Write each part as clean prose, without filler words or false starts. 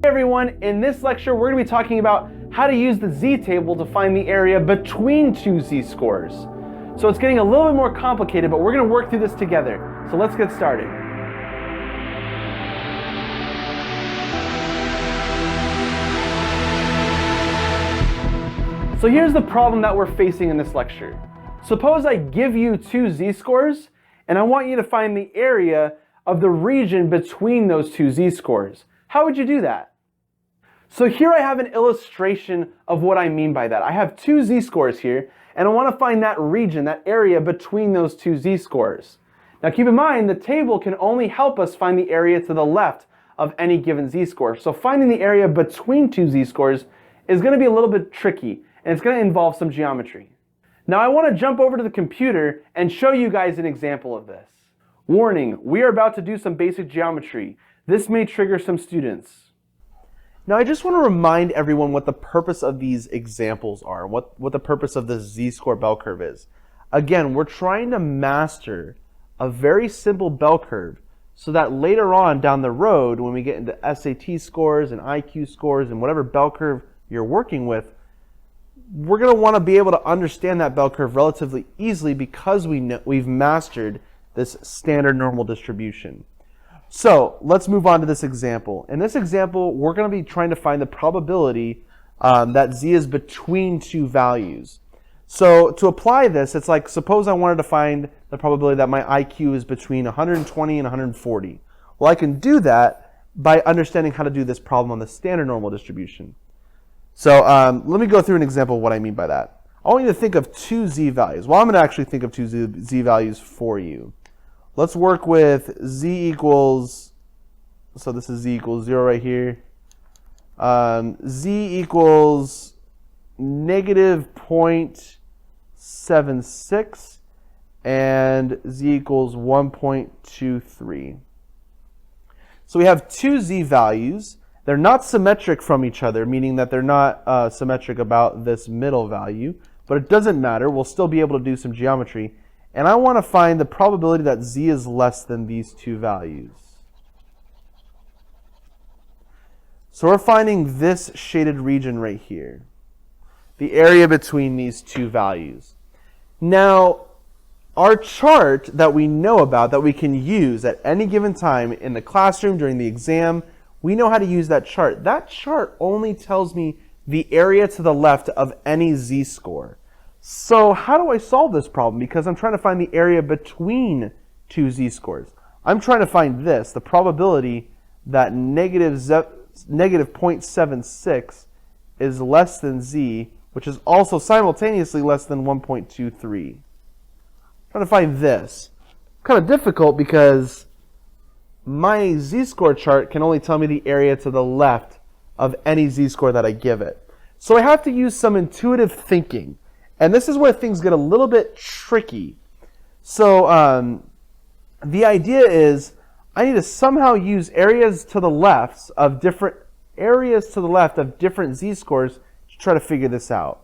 Hey everyone, in this lecture we're going to be talking about how to use the z-table to find the area between two z-scores. So it's getting a little bit more complicated, but we're going to work through this together. So let's get started. So here's the problem that we're facing in this lecture. Suppose I give you two z-scores and I want you to find the area of the region between those two z-scores. How would you do that? So here I have an illustration of what I mean by that. I have two z-scores here, and I want to find that region, that area between those two z-scores. Now keep in mind, the table can only help us find the area to the left of any given z-score. So finding the area between two z-scores is going to be a little bit tricky, and it's going to involve some geometry. Now I want to jump over to the computer and show you guys an example of this. Warning, we are about to do some basic geometry. This may trigger some students. Now I just want to remind everyone what the purpose of these examples are, what the purpose of the z-score bell curve is. Again, we're trying to master a very simple bell curve so that later on down the road when we get into SAT scores and IQ scores and whatever bell curve you're working with, we're going to want to be able to understand that bell curve relatively easily because we've mastered this standard normal distribution. So let's move on to this example. In this example, we're going to be trying to find the probability that z is between two values. So to apply this, it's like suppose I wanted to find the probability that my IQ is between 120 and 140. Well, I can do that by understanding how to do this problem on the standard normal distribution. So let me go through an example of what I mean by that. I want you to think of two z values. Well, I'm going to actually think of two z values for you. Let's work with z equals, so this is z equals 0 right here. Z equals negative 0.76 and z equals 1.23. So we have two z values. They're not symmetric from each other, meaning that they're not symmetric about this middle value, but it doesn't matter. We'll still be able to do some geometry. And I want to find the probability that z is less than these two values. So we're finding this shaded region right here, the area between these two values. Now, our chart that we know about, that we can use at any given time in the classroom during the exam, we know how to use that chart. That chart only tells me the area to the left of any z-score. So how do I solve this problem? Because I'm trying to find the area between two z-scores. I'm trying to find this, the probability that negative 0.76 is less than z, which is also simultaneously less than 1.23. I'm trying to find this. Kind of difficult because my z-score chart can only tell me the area to the left of any z-score that I give it. So I have to use some intuitive thinking. And this is where things get a little bit tricky. So the idea is I need to somehow use areas to the left of different z-scores to try to figure this out.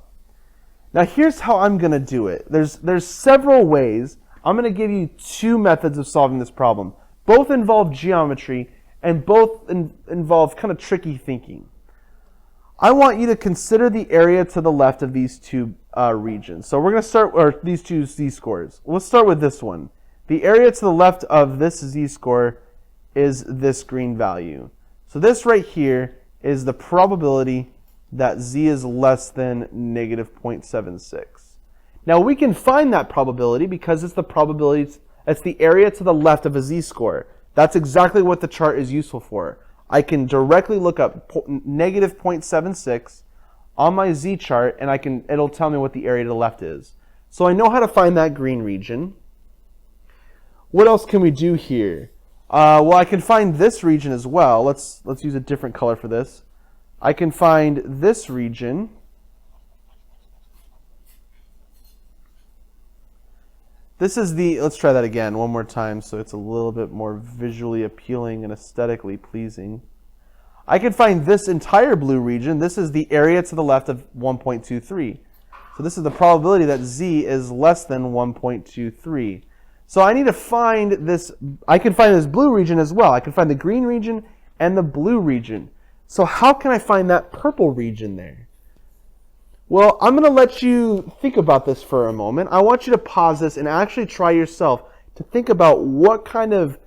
Now here's how I'm going to do it. There's several ways. I'm going to give you two methods of solving this problem. Both involve geometry and both involve kind of tricky thinking. I want you to consider the area to the left of these two regions. So we're going to start, or these two z-scores. Let's start with this one. The area to the left of this z-score is this green value. So this right here is the probability that z is less than negative 0.76. Now we can find that probability because it's the probability, it's the area to the left of a z-score. That's exactly what the chart is useful for. I can directly look up negative 0.76 on my z-chart, and it'll tell me what the area to the left is. So I know how to find that green region. What else can we do here? Well, I can find this region as well. Let's use a different color for this. I can find this region. Let's try that again one more time so it's a little bit more visually appealing and aesthetically pleasing. I can find this entire blue region. This is the area to the left of 1.23. So this is the probability that z is less than 1.23. So I need to find this, I can find this blue region as well. I can find the green region and the blue region. So how can I find that purple region there? Well, I'm going to let you think about this for a moment. I want you to pause this and actually try yourself to think about what kind of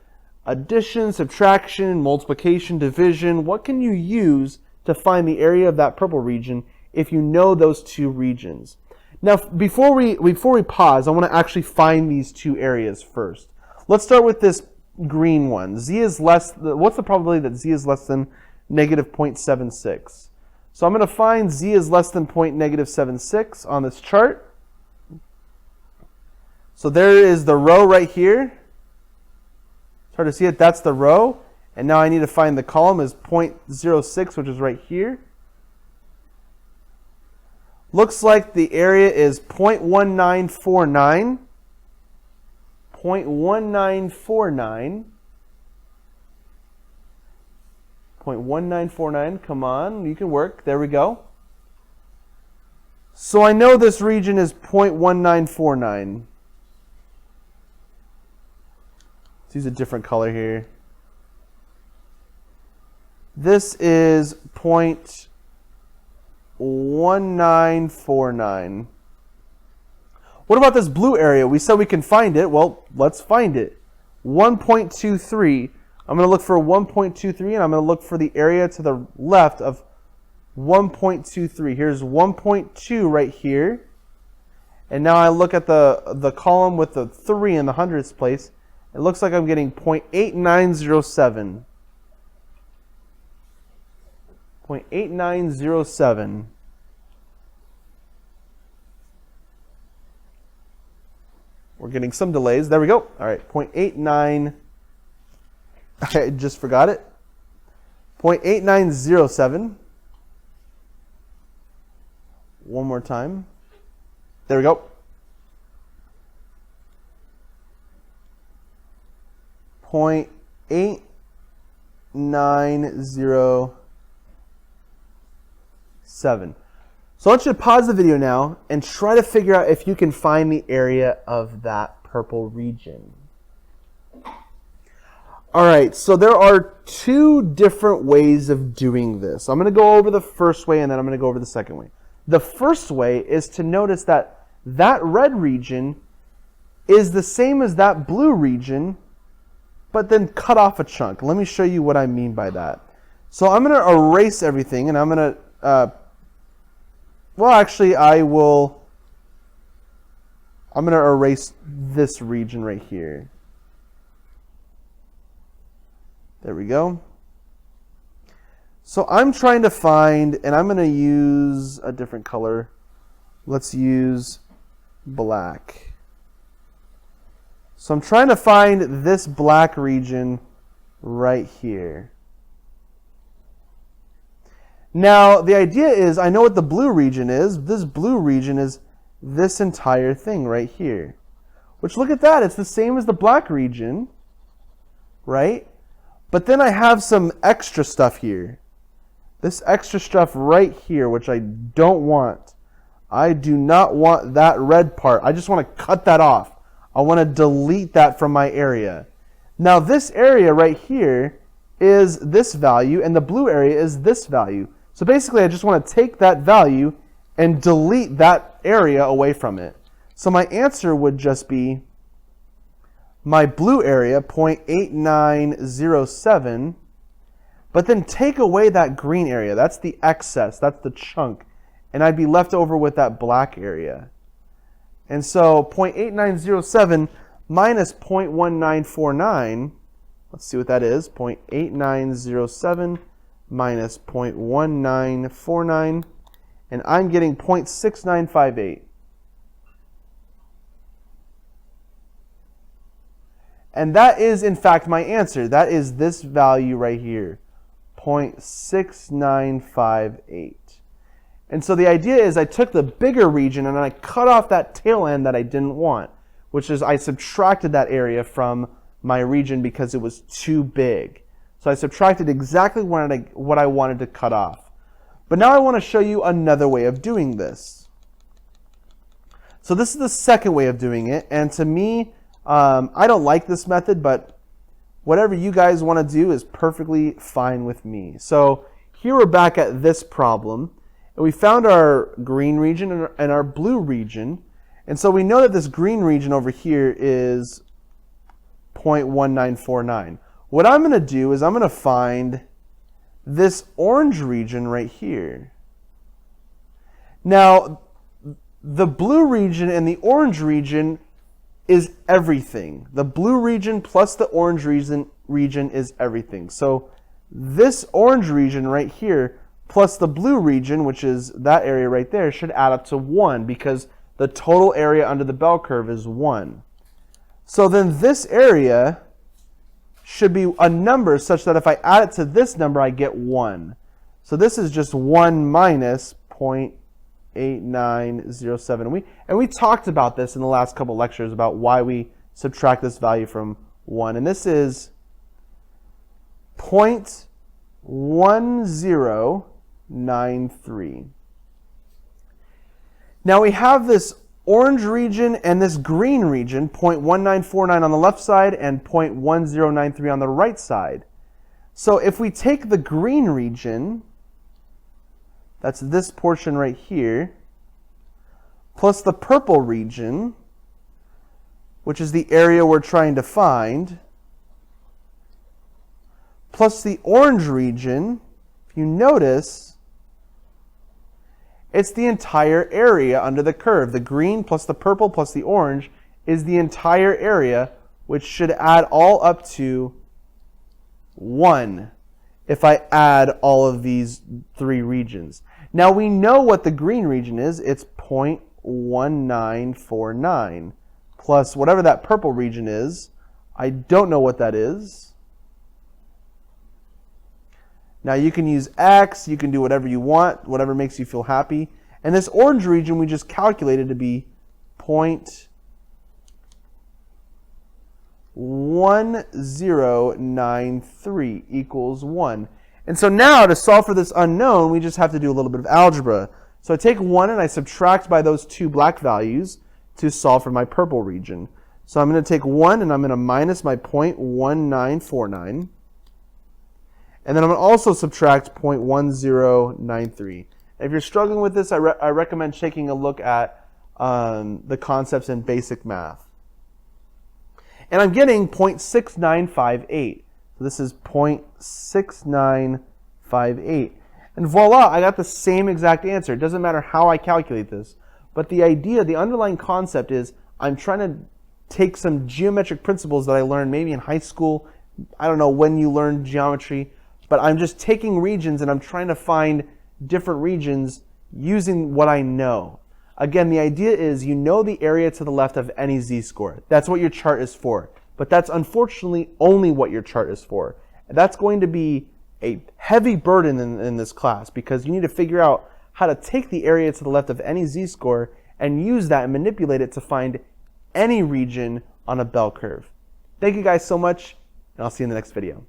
addition, subtraction, multiplication, division, what can you use to find the area of that purple region if you know those two regions. Now, before we pause, I want to actually find these two areas first. Let's start with this green one. What's the probability that z is less than negative 0.76? So I'm going to find z is less than -0.76 on this chart. So there is the row right here. It's hard to see it. That's the row. And now I need to find the column is 0.06, which is right here. Looks like the area is 0.1949. 0.1949. 0.1949, come on, you can work. There we go. So I know this region is 0.1949. Let's use a different color here. This is 0.1949. What about this blue area? We said we can find it. Well, let's find it. 1.23. I'm going to look for 1.23, and I'm going to look for the area to the left of 1.23. Here's 1.2 right here. And now I look at the column with the 3 in the hundredths place. It looks like I'm getting 0.8907. 0.8907. We're getting some delays. There we go. All right, 0.89. I just forgot it. 0.8907. One more time. There we go. 0.8907. So I want you to pause the video now and try to figure out if you can find the area of that purple region. All right, so there are two different ways of doing this. I'm going to go over the first way and then I'm going to go over the second way. The first way is to notice that that red region is the same as that blue region, but then cut off a chunk. Let me show you what I mean by that. So I'm going to erase everything and I'm going to, I'm going to erase this region right here. There we go. So I'm trying to find, and I'm going to use a different color. Let's use black. So I'm trying to find this black region right here. Now, the idea is, I know what the blue region is. This blue region is this entire thing right here. Which, look at that, it's the same as the black region, right? But then I have some extra stuff here. This extra stuff right here, which I don't want. I do not want that red part. I just want to cut that off. I want to delete that from my area. Now this area right here is this value, and the blue area is this value. So basically I just want to take that value and delete that area away from it. So my answer would just be my blue area, 0.8907, but then take away that green area. That's the excess, that's the chunk, and I'd be left over with that black area. And so 0.8907 minus 0.1949, let's see what that is, 0.8907 minus 0.1949, and I'm getting 0.6958. And that is, in fact, my answer. That is this value right here, 0.6958. And so the idea is I took the bigger region and I cut off that tail end that I didn't want, which is I subtracted that area from my region because it was too big. So I subtracted exactly what I wanted to cut off. But now I want to show you another way of doing this. So this is the second way of doing it, and to me, I don't like this method, but whatever you guys want to do is perfectly fine with me. So here we're back at this problem, and we found our green region and our blue region. And so we know that this green region over here is 0.1949. What I'm going to do is I'm going to find this orange region right here. Now, the blue region and the orange region is everything. The blue region plus the orange region is everything. So this orange region right here plus the blue region, which is that area right there, should add up to 1 because the total area under the bell curve is 1. So then this area should be a number such that if I add it to this number, I get 1. So this is just 1 minus 0.8907. And we talked about this in the last couple lectures about why we subtract this value from 1. And this is 0.1093. Now we have this orange region and this green region, 0.1949 on the left side and 0.1093 on the right side. So if we take the green region, that's this portion right here, plus the purple region, which is the area we're trying to find, plus the orange region, if you notice, it's the entire area under the curve. The green plus the purple plus the orange is the entire area, which should add all up to 1 if I add all of these 3 regions. Now we know what the green region is. It's 0.1949 plus whatever that purple region is. I don't know what that is. Now you can use X, you can do whatever you want, whatever makes you feel happy. And this orange region we just calculated to be 0.1093 equals 1. And so now to solve for this unknown, we just have to do a little bit of algebra. So I take 1 and I subtract by those 2 black values to solve for my purple region. So I'm going to take 1 and I'm going to minus my 0.1949. And then I'm going to also subtract 0.1093. If you're struggling with this, I recommend taking a look at the concepts in basic math. And I'm getting 0.6958. So this is 0.6958. And voila, I got the same exact answer. It doesn't matter how I calculate this. But the idea, the underlying concept is I'm trying to take some geometric principles that I learned maybe in high school. I don't know when you learned geometry. But I'm just taking regions and I'm trying to find different regions using what I know. Again, the idea is you know the area to the left of any z-score. That's what your chart is for. But that's unfortunately only what your chart is for. And that's going to be a heavy burden in this class because you need to figure out how to take the area to the left of any z-score and use that and manipulate it to find any region on a bell curve. Thank you guys so much, and I'll see you in the next video.